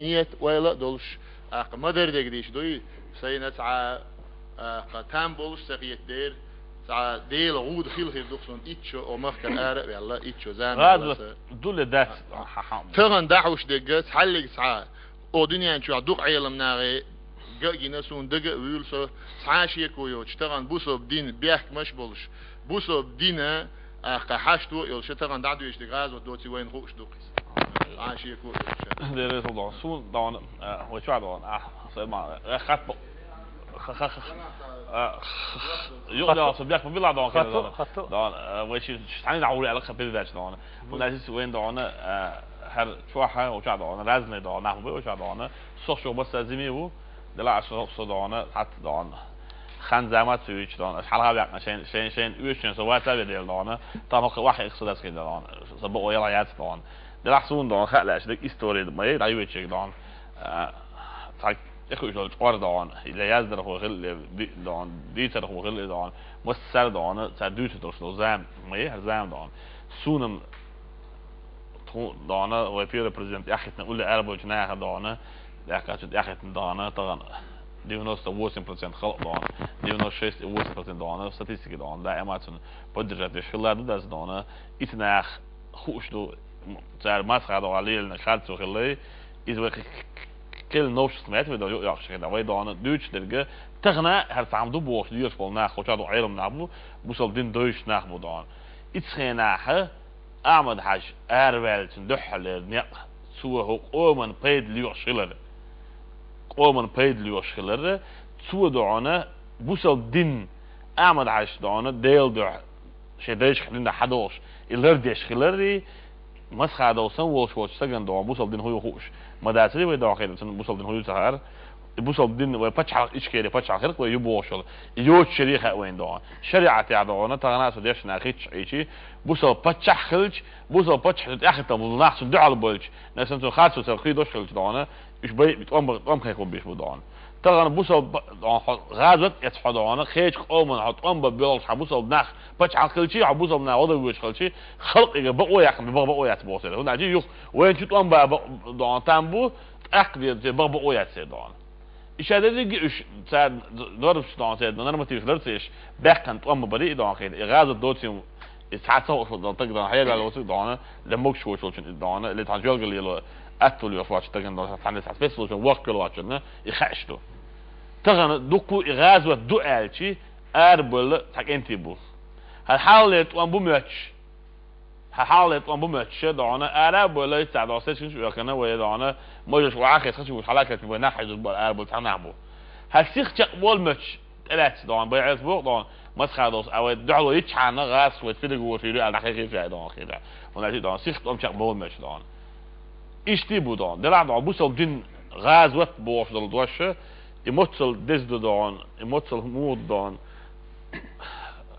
نيت ولا دولش مدر ديش دوي سينا تاع قتام بولش سقيت دير تاع ديل عود خيل خير دوكسون إتشو أو مفكر آرق يلا إتشو زان غاد دول دات تغن دعوش دقت حلق تاع أو دنيا شو عدوق عيلم ناغي جاي نسون دقة ويلسو عاشية كويو تغن بوسو بدين بيحك مش بولش بوسو بدينا قحشتو يلش تغن دعدو يشتغاز ودوتي وين خوش دوقس عاشية كويو ده رسول الله سون دان وشو دان سمع خط يقدر صبيح بيلا دان كده دان وش ثاني دعوري على خبير ذاك دان وناسي وين دان هر شوحة وشو دان رزمه دان نحو وشو دان صخش بس زميو دلا صدانه حتى دان خان زعمت سويش دان حلقة بيعنا شين ويشين سوات بديل دان طبعا واحد يقصد كده دان سبق ويلا يات دان دلا سون دان خلاص دك استوري ما يدعي وجهك دان تاك اخو جول قار دان الى يزدر هو غل دان ديتر هو غل دان مستر دان تدوت دوش زام ما يهزام دان سونم دان وفي ريبريزنت اخت نقول اربع جناح دان اخت دان طبعا 98% خلق دان 96% دان ستاتستيك دان لا اماتن بدرجه الشلاد داز دان اتناخ خوش دو زار ما تخاد عليه النشاط سوغلي إذا كل نوش سمعت وده يقش كده ويدان دوش درجة تغنى هرتعمدو بوش ديوش بالنا خوشادو عيرم نعبو بوصل دين دوش نعبو دان إتخناها أعمد حاج أروالتن دحل نق سوه قومن بيد ليوشلر قومن بيد ليوشلر سوه دعانا بوصل دين أعمد حاج دعانا ديل دع شديش خلينا حدوش اللرديش خلري مسخ دوسن وش سجن دو بوصل دين هو خوش ما داتري وي داخل بوصل دين هو سهر بوصل دين وباتش على ايش كده باتش على خير ويبوشل يوت شريحه وين دو شريعه تاع دو تغنا سديش ناخيتش ايشي بوصل باتش خلج بوصل باتش اخر تبو ناخس دع على بولج ناس انتو خاصو ترخي دوش خلج دو ايش بي بتقوم خيكم بيش بدون تغنا بوصل غازت يتحدون خيج قوم حطهم ببيل حبوصل ناخ باتش عقلتي حبوصل نا وضع وش خلشي خلق بقوا ياخن بقوا ياتبوس هنا جي يخ وين تطوم دون تامبو اقدر بقوا ياتسدون ايش هذا دي ايش ساعد ضرب شلون ساعد انا ما تقدرش بقن تقوم بري دون خير غاز دوتي ساعات صوت تقدر حاجه على وصل دون لموك شو دون اللي تنجل اللي اتول يفواش تقدر تعمل ساعات بس لو وقت واتشنا يخشتو تغن دوكو غاز ودو الشي اربل تاك انتيبو حاولت وان بوماتش حاولت وان بوماتش دانا اربل تعداسش شو كان ويا دانا موجش واخر خشوا حلقه بناحيه الاربل تنعبو هالسيخ تقبل ماتش ثلاث دان بيعرف بوق دان ما تخادوس او دعلو يتشعنا غاس وتفيدو وفيرو على حقيقه في دان كده ونجي دان سيخ تقوم تقبل ماتش دان اشتي بودان دلع دان بوصل دين غاز وت بوش دلدوشه يمثل دزدو دان يمثل مود دان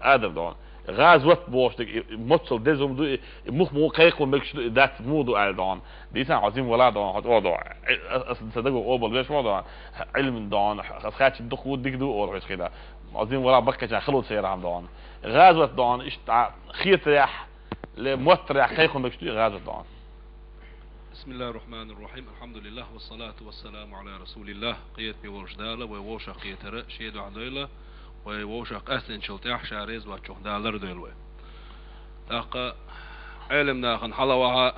هذا دان غاز وقت بوشتك يمثل دزم دو مو كيكون مكش دات مودو دان ديسان عظيم ولا دان حط وضع صدقوا اوبل ليش وضع علم دان خاتش دخو ديك دو اور كده عظيم ولا بكه خلص سير عن دان غاز وقت دان ايش خيط ريح لموتر كيكون مكش غاز دان. بسم الله الرحمن الرحيم الحمد لله والصلاة والسلام على رسول الله قيت بوجدالة ووشق قيتر شيدو عديلة ووشق أسن شلتاح شاريز واتشوخ دالر ديلوه تاقا علم ناخن حلوها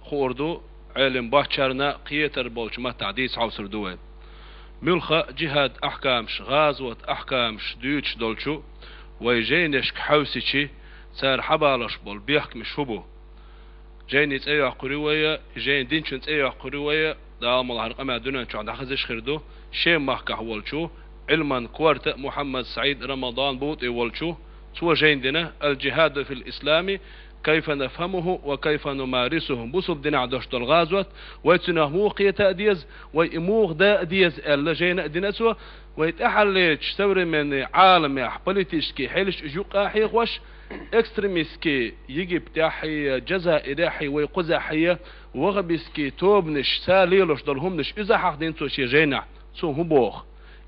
خوردو علم باشرنا قيتر بولش ما تعديس عوصر دوين ملخا جهاد أحكامش غازوة أحكامش ديوتش دولشو ويجينشك حوسيشي سار حبالش بول بيحكم شبو جايني تأيوه قروية جاين دينشن تأيوه قروية دام الله رقم عدنا شو عند خزش خردو شيء محكة والشو علما كوارت محمد سعيد رمضان بوت والشو سوى جاين دنا الجهاد في الإسلام كيف نفهمه وكيف نمارسه بوصل دنا عدوش الغازوات ويتنهمو قيتا ديز ويموغ دا ديز ألا جاين دنا سوى ويتأحل تشتوري من عالم يح بوليتيشكي حيلش جوقا حيغوش اكستريميسكي يجي بتاحي جزائري ويقزحية وغبسكي توبنش ساليلوش دلهمنش إذا حقدين تو شي جينا سو هبوخ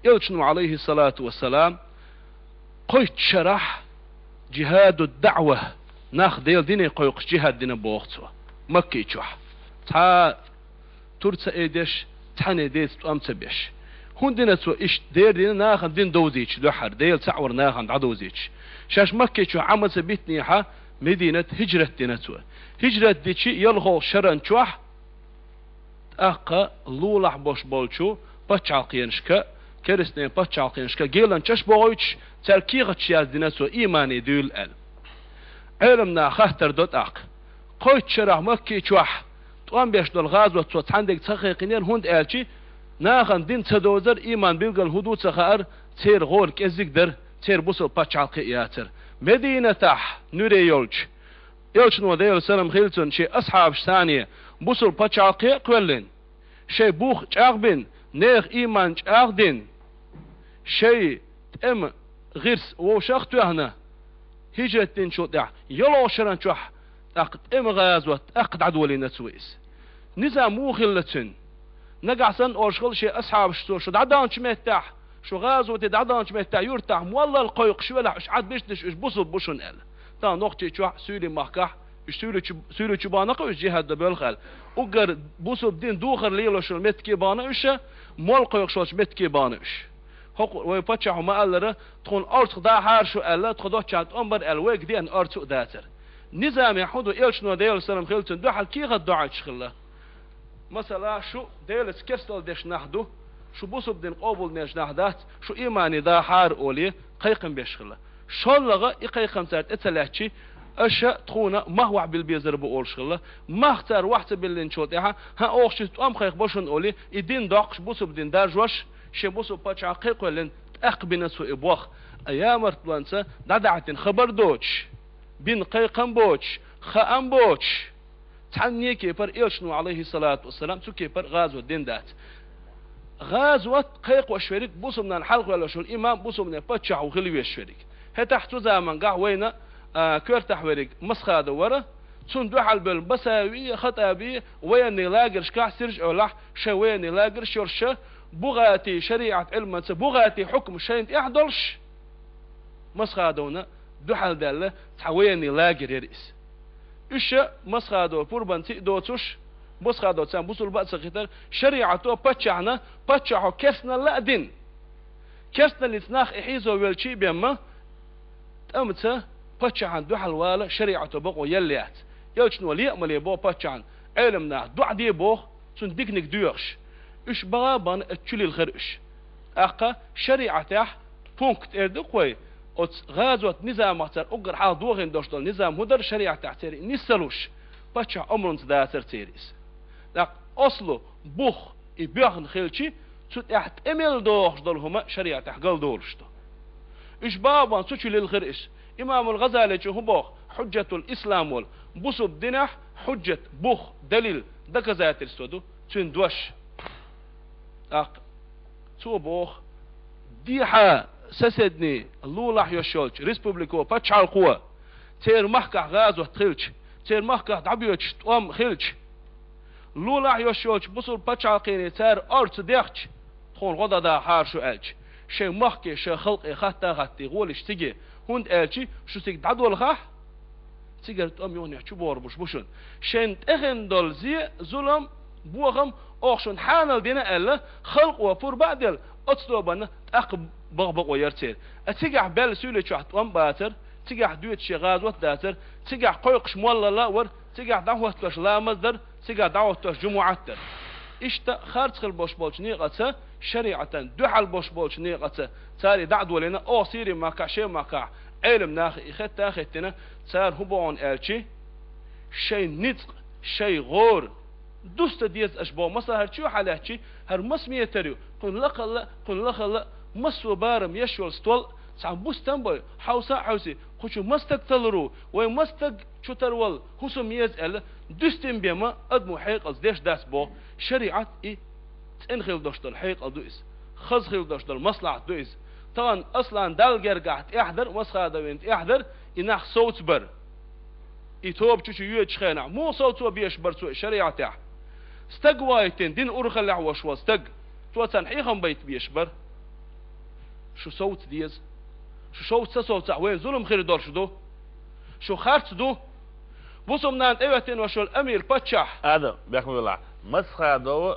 يلشنو عليه الصلاة والسلام قيت شرح جهاد الدعوة ناخ ديل ديني قيقش جهاد دين بوغتو مكي تشوح تا تورتس ايدش تحني ديت امت بيش هندنا تو ايش دير دينا ناخن دين دوزيتش دوحر ديل تعور ناخن عدوزيتش شاش مكة شو عمل سبيتني ها مدينة هجرة دينتو هجرة ديتشي يلغو شرن شوح اقا لولح بوش بولشو باتشالقينشكا كريستين باتشالقينشكا جيلان تشش بوغيتش تركيغة شياز دينتو ايماني دول ال علمنا خاطر دوت اق قويت شرح مكة شوح تقام بيش دول غاز وتوت عندك تحقيقين هند الشي ناخن دين تدوزر ايمان بيلقى الهدود سخار تير غور كزيك در تير بوصل باتشالقي ياتر مدينة تح نوري يولج يلشنو ديل سلام خيلتون شي اصحاب ثانية بوصل باتشالقي قولين شي بوخ جاغبين نيخ ايمان جاغدين شي ام غيرس وشاختو هنا هجرتين شو دع يلو شران شوح اقد ام غازوت اقد عدولي نتويس نزام موخلتن نقعسن أورشغل شيء أصحاب شو دعدان شميتاح شو غازو تدعدان شميتاح يرتاح والله القيق شو ولا إش عاد بيشتش إش بوصل بوشن إل تا نقطة شو سوري محكح إش سوري شو بانقة إش جهاد بالخل وقر بوصل دين دوخر ليلو شو متكي بانش مال قيق شو متكي بانش حق ويبتشحوا ما قال تكون أرض دا حار شو قال تخدو شات أمبر الويك دي أن أرض داتر نظام يحودو إيش نو ديال سلام خيلتن دو حال كي غد دعاء شخله مثلا شو ديلس كستل ديش نحدو شو بوصب دين قابل نيش نحدات شو إيماني دا حار أولي قيقم بيشخله شلغة إقيقم تارت اتلاحشي أشياء تخونا مهوع بالبيزر بقول شخله مختار واحد باللين شوتيها ها أوخشي تقام قيق بوشن أولي إدين داقش بوصب دين دارجوش شي بوصب باتشع قيق ولين تأقبنا سو إبواخ أيام ارتلانسا دعدعتين خبر دوش بين قيقم بوش خام بوش تعني كيبر إيشنو عليه الصلاة والسلام تو كيبر غازوة دين دات غازوة قيق وشفريك بوصو من الحلق ولا شو الإمام بوصو من باتشع وغلوي الشفريك هتحتو زمان قاع وينا كير تحوريك مسخة دورة تون دوحل بالبساوية خطابية وين نلاقر شكاع سرج أولاح شوين نلاقر شرشة بغاتي شريعة علم بغاتي حكم شين يحضرش مسخة دونا دوحل دالة تحوين نلاقر يرئيس إيش مسخادو بوربان تي دوتوش مسخادو تسان بوصل بأس خطر شريعته باتشعنا باتشعو كسنا لا دين كسنا لسناخ إحيزو ويلشي بيما تأمتا باتشعن دو حلوالا شريعته بقو يليات يلشنو ليأمل يبو باتشعن علمنا دو عدي بوخ تون ديكنك دوغش إيش بغابان اتشلي الخرش أقا شريعته بونكت اردو قوي غازوت نظام اختر اقر حال دوغين دوشتل نظام هدر شريعة تحتري نسلوش بچا عمرن تداتر تيريس لك اصلو بوخ ابيغن خيلشي تسوت احت امل دوغش دولهما شريعة تحقل دولشتو اش بابان سوچو للغرئش امام الغزالي جو بوخ حجة الاسلام وال بوصب دينح حجة بوخ دليل دكزاتر سودو تون دوش تو بوخ ديحا سسدني اللولاح يشولش ريسبوبليكو باتشال قوة تير محكح غازو تخيلش تير محكح دعبيوش توام خيلش لولاح يشولش بصول باتشال قيني تير أرت ديخش تخون غدا دا حارشو ألش شي محكي شي خلقي خاتا غاتي غولش تيجي هند ألشي شو تيك دعدو الخاح تيجر توام يوني شو بوربوش بوشون شين تخن دول زي ظلم بوغم أوخشون حانل دينا ألا خلق وفور بعدل أتصدوبنا تأقب بغبغ ويرتير اتيقع بال سولي شحت وان باتر تيقع دويت شي غازوت داتر تيقع قيقش مولا لا ور تيقع دعوة توش لا مصدر تيقع دعوة توش جمعتر اشتا خارج البوش بولش نيقتا شريعة دوحل بوش بولش نيقتا تاري دعد ولينا او سيري ماكع شي ماكع علم ناخي اختا اختنا تار هبون الشي شي نطق شي غور دوست ديز اشبو مثلا هرشو حالاتشي هر مسمية تريو قل لخلا مسو بارم يشول ستول سعم بوستنبوي حوسا حوسي خوشو مستك تلرو وي مستك شو ترول خوسو ميز ال دوستن بيما ادمو حيق از ديش داس بو شريعة اي تنخيل دوشتل حيق دوئس خزخيل دوشتل مصلحة دوئس طبعا اصلا دالجر قاعد احضر مسخادة وينت احضر اناخ صوت بر يتوب تشو يوج خينا مو صوتو بيش برسو شريعة تاح استقوايتين دين أورخ اللي عوشوا استق توتن حيخم بيت بيشبر شو صوت ديز شو صوت صوت وين ظلم خير دور شدو شو خارت دو Bu somdan evetin ve şol emir paçah. هذا بيحكم الله مسخة دو